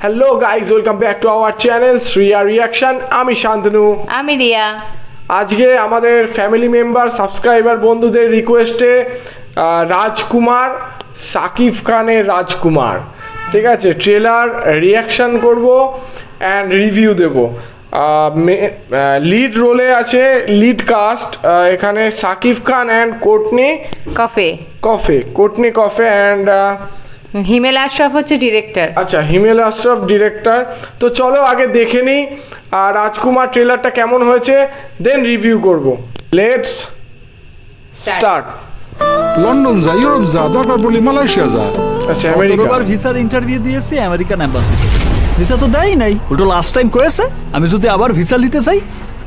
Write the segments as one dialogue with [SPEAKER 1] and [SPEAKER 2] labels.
[SPEAKER 1] Hello guys, welcome back to our channel Shriya reaction. আমি শান্তনু,
[SPEAKER 2] আমি রিয়া।
[SPEAKER 1] আজকে আমাদের ফ্যামিলি মেম্বার সাবস্ক্রাইবার বন্ধুদের রিকোয়েস্টে রাজকুমার, সাকিব খানের রাজকুমার, ঠিক আছে, ট্রেলার রিয়াকশন করব অ্যান্ড রিভিউ দেব। লিড রোলে আছে, লিড কাস্ট এখানে Shakib Khan and Courtney coffee and
[SPEAKER 2] হিমেল আশরাফ হচ্ছে ডিরেক্টর।
[SPEAKER 1] আচ্ছা, হিমেল আশরাফ ডিরেক্টর। তো চলো আগে দেখে নিই রাজকুমার ট্রেলারটা কেমন হয়েছে, দেন রিভিউ করব। Let's start.
[SPEAKER 3] লন্ডন যা, ইউরোপ যা, দরকার পড়লে মালয়েশিয়া যা।
[SPEAKER 1] আচ্ছা, আমেরিকা
[SPEAKER 4] ভিসার ইন্টারভিউ দিয়েছি আমেরিকান এম্বাসিতে, ভিসা তো দেয় নাই। ওটা লাস্ট টাইম কয়েছে আমি যদি আবার ভিসা নিতে চাই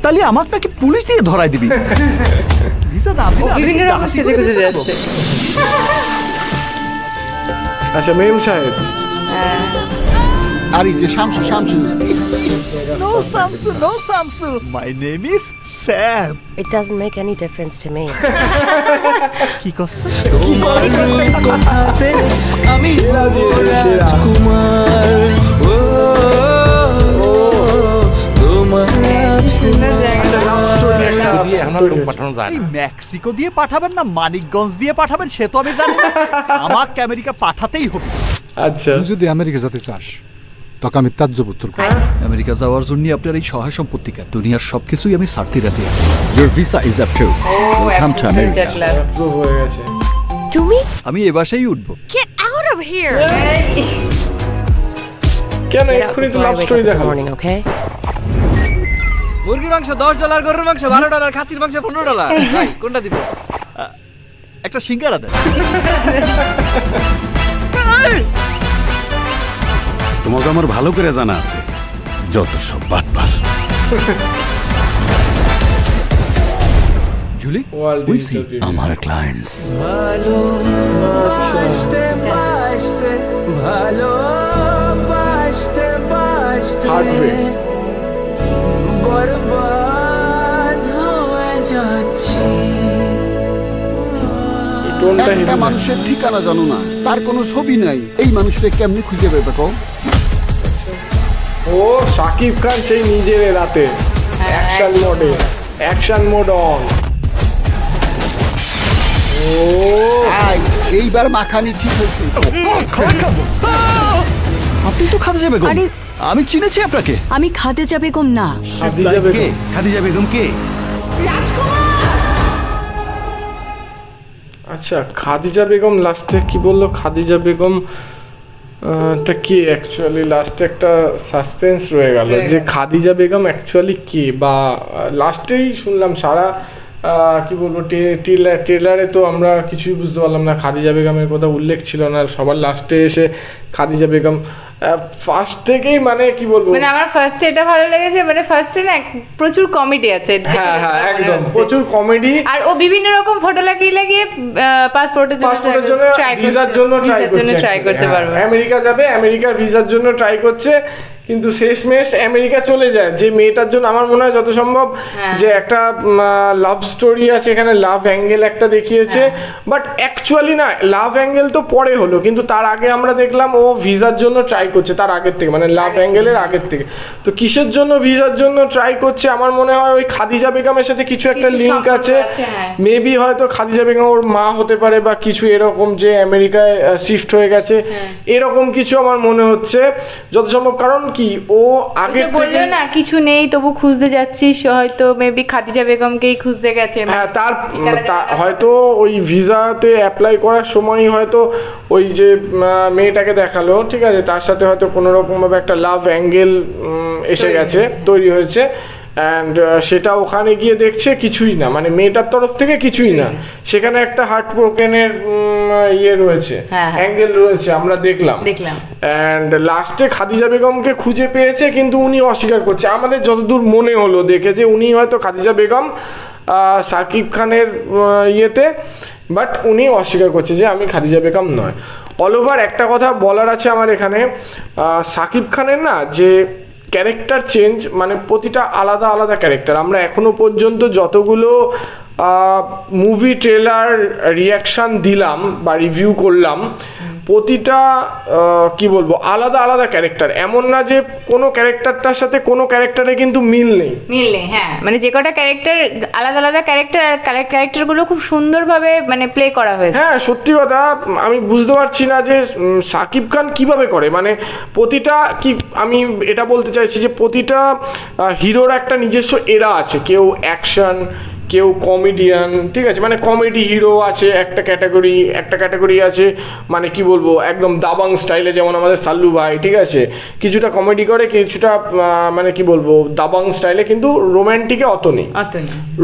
[SPEAKER 4] তাহলে আমাকে নাকি পুলিশ দিয়ে ধরাই দিবি। ভিসা না দিলে
[SPEAKER 2] বিভিন্ন রকম সেজে গুজে যাচ্ছে।
[SPEAKER 1] আচ্ছা, মেম সাহেব।
[SPEAKER 3] আর এই যে Shamsu
[SPEAKER 4] no Shamsu my name is Sam.
[SPEAKER 5] It doesn't make any difference to me.
[SPEAKER 4] কি করছে তোমার কথাতে আমি রাজকুমার, ও তোমার রাজকুমার। মেক্সিকো দিয়ে পাঠাবেন না মানিকগঞ্জ দিয়ে পাঠাবেন সে তো আমি জানি না, আমাকে আমেরিকা পাঠাতেই হবে।
[SPEAKER 1] আচ্ছা,
[SPEAKER 3] তুই যদি আমেরিকা যেতে চাস তোকে আমি তাজ্জব উত্তর করি।
[SPEAKER 4] আমেরিকা যাওয়ার জন্য আপনার এই সহায় সম্পত্তিকা দুনিয়ার সবকিছুই আমি ছাড়তে রাজি আছি।
[SPEAKER 6] Your visa is approved. Welcome to America.
[SPEAKER 1] Approve হয়ে গেছে।
[SPEAKER 5] তুমি
[SPEAKER 4] আমি এ বাসায় উঠবো।
[SPEAKER 5] get out of here.
[SPEAKER 1] কেন
[SPEAKER 5] Get out
[SPEAKER 1] এক্ষুনি তো
[SPEAKER 5] before I
[SPEAKER 1] love
[SPEAKER 5] wake
[SPEAKER 1] story
[SPEAKER 5] up in the
[SPEAKER 1] দেখাবো।
[SPEAKER 5] morning, okay?
[SPEAKER 4] মুরগির মাংস $10, গরুর মাংস $12, খাসির মাংস $15। ভাই কোনটা দিব? একটা সিঙ্গারা দেন।
[SPEAKER 6] তোমাকে আমার ভালো করে জানা আছে যত সব বাটপার।
[SPEAKER 4] Julie
[SPEAKER 1] World
[SPEAKER 4] we see
[SPEAKER 1] interview.
[SPEAKER 6] আমার ক্লায়েন্টস
[SPEAKER 1] Heartbreak. টোনটা
[SPEAKER 3] একটা
[SPEAKER 1] হিরো
[SPEAKER 3] মানুষের ঠিকানা জানো না, তার কোনো ছবি নাই, এই মানুষটা কেমনি খুঁজে পেবে কও?
[SPEAKER 1] ও সাকিব খান সেই নিজের রাতে অ্যাকশন মোড অন। ও
[SPEAKER 3] এইবার মাখানি ঠিক হয়েছে।
[SPEAKER 4] আপনি তো খাদিজা বেগম।
[SPEAKER 7] আরে
[SPEAKER 4] আমি চিনেছি আপনাকে।
[SPEAKER 7] আমি খাদিজা বেগম না।
[SPEAKER 1] খাদিজা বেগম।
[SPEAKER 4] কে খাদিজা বেগম কে?
[SPEAKER 1] আচ্ছা, খাদিজা বেগম লাস্টে কি বললো? খাদিজা বেগম টা কি অ্যাকচুয়ালি লাস্টে একটা সাসপেন্স রয়ে গেল যে খাদিজা বেগম অ্যাকচুয়ালি কি, বা লাস্টেই শুনলাম সারা কি বলবো ট্রেলারে তো আমরা কিছুই বুঝতে পারলাম না, খাদিজা বেগমের কথা উল্লেখ ছিল না। সবার লাস্টে এসে খাদিজা বেগম ফার্স্ট থেকেই মানে কি বলবো,
[SPEAKER 2] মানে আমার ফার্স্টে এটা ভালো লেগেছে, মানে ফার্স্টে না প্রচুর কমেডি আছে।
[SPEAKER 1] হ্যাঁ একদম প্রচুর কমেডি।
[SPEAKER 2] আর ও বিভিন্ন রকম ফটো লাগিয়ে পাসপোর্টের
[SPEAKER 1] জন্য ভিসার জন্য ট্রাই করছে
[SPEAKER 2] বারবার।
[SPEAKER 1] আমেরিকা যাবে, আমেরিকার ভিসার জন্য ট্রাই করছে, কিন্তু শেষমেশ আমেরিকা চলে যায়। যে মেয়েটার জন্য আমার মনে হয় যত সম্ভব যে একটা লাভ স্টোরি আছে এখানে, লাভ অ্যাঙ্গেল একটা দেখিয়েছে, বাট অ্যাকচুয়ালি না, লাভ অ্যাঙ্গেল তো পরে হলো, কিন্তু তার আগে আমরা দেখলাম ও ভিসার জন্য ট্রাই করছে, তার আগের থেকে, মানে লাভ অ্যাঙ্গেলের আগের থেকে। তো কিসের জন্য ভিসার জন্য ট্রাই করছে? আমার মনে হয় ওই খাদিজা বেগমের সাথে কিছু একটা লিঙ্ক আছে, মেবি হয়তো খাদিজা বেগম ওর মা হতে পারে বা কিছু এরকম, যে আমেরিকায় শিফট হয়ে গেছে এরকম কিছু আমার মনে হচ্ছে যত সম্ভব। কারণ কি ও আগে
[SPEAKER 2] বললো না কিছু নেই তবু খুঁজতে যাচ্ছিস, হয়তো মেবি খাদিজা বেগমকেই খুঁজতে গেছে।
[SPEAKER 1] হ্যাঁ, তার হয়তো ওই ভিসাতে অ্যাপ্লাই করার সময় হয়তো ওই যে মেয়েটাকে দেখালো, ঠিক আছে, তার সাথে হয়তো কোনো রকমভাবে একটা লাভ অ্যাঙ্গেল এসে গেছে, তৈরি হয়েছে, অ্যান্ড সেটা ওখানে গিয়ে দেখছে কিছুই না, মানে মেয়েটার তরফ থেকে কিছুই না, সেখানে একটা হার্ট ব্রোকেনের ইয়ে রয়েছে, অ্যাঙ্গেল রয়েছে, আমরা দেখলাম। অ্যান্ড লাস্টে খাদিজা বেগমকে খুঁজে পেয়েছে, কিন্তু উনি অস্বীকার করছে, আমাদের যতদূর মনে হলো দেখে, যে উনি হয়তো খাদিজা বেগম সাকিব খানের ইয়েতে, বাট উনি অস্বীকার করছে যে আমি খাদিজা বেগম নয়। অল ওভার একটা কথা বলার আছে আমার এখানে, সাকিব খানের না যে ক্যারেক্টার চেঞ্জ, মানে প্রতিটা আলাদা আলাদা ক্যারেক্টার। আমরা এখনো পর্যন্ত যতগুলো মুভি ট্রেলার রিয়াকশান দিলাম বা রিভিউ করলাম, প্রতিটা কি বলবো আলাদা আলাদা ক্যারেক্টার, এমন না যে কোনো ক্যারেক্টারটার সাথে কোনো ক্যারেক্টারে কিন্তু মিল নেই।
[SPEAKER 2] হ্যাঁ, মানে যে কটা ক্যারেক্টার আলাদা আলাদা ক্যারেক্টার, আর ক্যারেক্টারগুলো খুব সুন্দরভাবে মানে প্লে করা হয়েছে।
[SPEAKER 1] হ্যাঁ সত্যি কথা, আমি বুঝতে পারছি না যে শাকিব খান কিভাবে করে, মানে প্রতিটা কি আমি এটা বলতে চাইছি যে প্রতিটা হিরোর একটা নিজস্ব এরা আছে, কেউ অ্যাকশন, কেউ কমেডিয়ান, ঠিক আছে, মানে কমেডি হিরো আছে একটা ক্যাটাগরি আছে মানে কি বলবো একদম দাবাং স্টাইলে, যেমন আমাদের সাল্লু ভাই, ঠিক আছে, কিছুটা কমেডি করে, কিছুটা মানে কি বলবো দাবাং স্টাইলে, কিন্তু রোম্যান্টিকে অত নেই,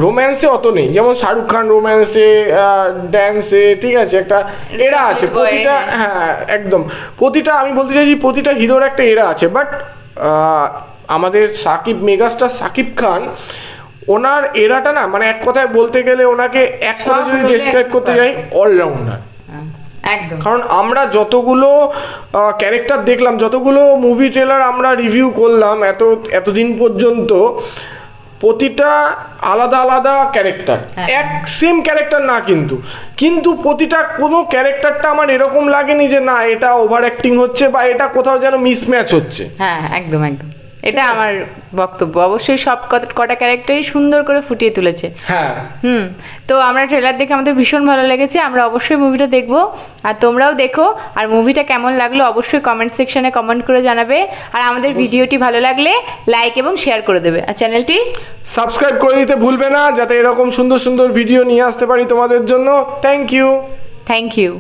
[SPEAKER 1] রোম্যান্সে অত নেই, যেমন শাহরুখ খান রোম্যান্সে, ড্যান্সে, ঠিক আছে, একটা এরা আছে প্রতিটা। হ্যাঁ একদম, প্রতিটা আমি বলতে চাইছি প্রতিটা হিরোর একটা এরা আছে, বাট আমাদের মেগাস্টার শাকিব খান, ওনার এরাটা না, মানে এক কথায় বলতে গেলে ওনাকে এক কথা যদি ডেসক্রাইব করতে যাই, অলরাউন্ডার
[SPEAKER 2] একদম।
[SPEAKER 1] কারণ আমরা যতগুলো ক্যারেক্টার দেখলাম, যতগুলো মুভি ট্রেলার আমরা রিভিউ করলাম এতদিন পর্যন্ত, প্রতিটা আলাদা আলাদা ক্যারেক্টার, এক সেম ক্যারেক্টার না, কিন্তু প্রতিটা কোনো ক্যারেক্টারটা আমার এরকম লাগেনি যে না এটা ওভার অ্যাক্টিং হচ্ছে বা এটা কোথাও যেন মিসম্যাচ হচ্ছে।
[SPEAKER 2] হ্যাঁ একদম, এটা আমার বক্তব্য। অবশ্যই সব কটা ক্যারেক্টারই সুন্দর করে ফুটিয়ে তুলেছে।
[SPEAKER 1] হ্যাঁ
[SPEAKER 2] তো আমরা ট্রেলার দেখে আমাদের ভীষণ ভালো লেগেছে, আমরা অবশ্যই মুভিটা দেখবো, আর তোমরাও দেখো। আর মুভিটা কেমন লাগলো অবশ্যই কমেন্ট সেকশনে কমেন্ট করে জানাবে, আর আমাদের ভিডিওটি ভালো লাগলে লাইক এবং শেয়ার করে দেবে, আর চ্যানেলটি
[SPEAKER 1] সাবস্ক্রাইব করে দিতে ভুলবে না, যাতে এরকম সুন্দর সুন্দর ভিডিও নিয়ে আসতে পারি তোমাদের জন্য। Thank you.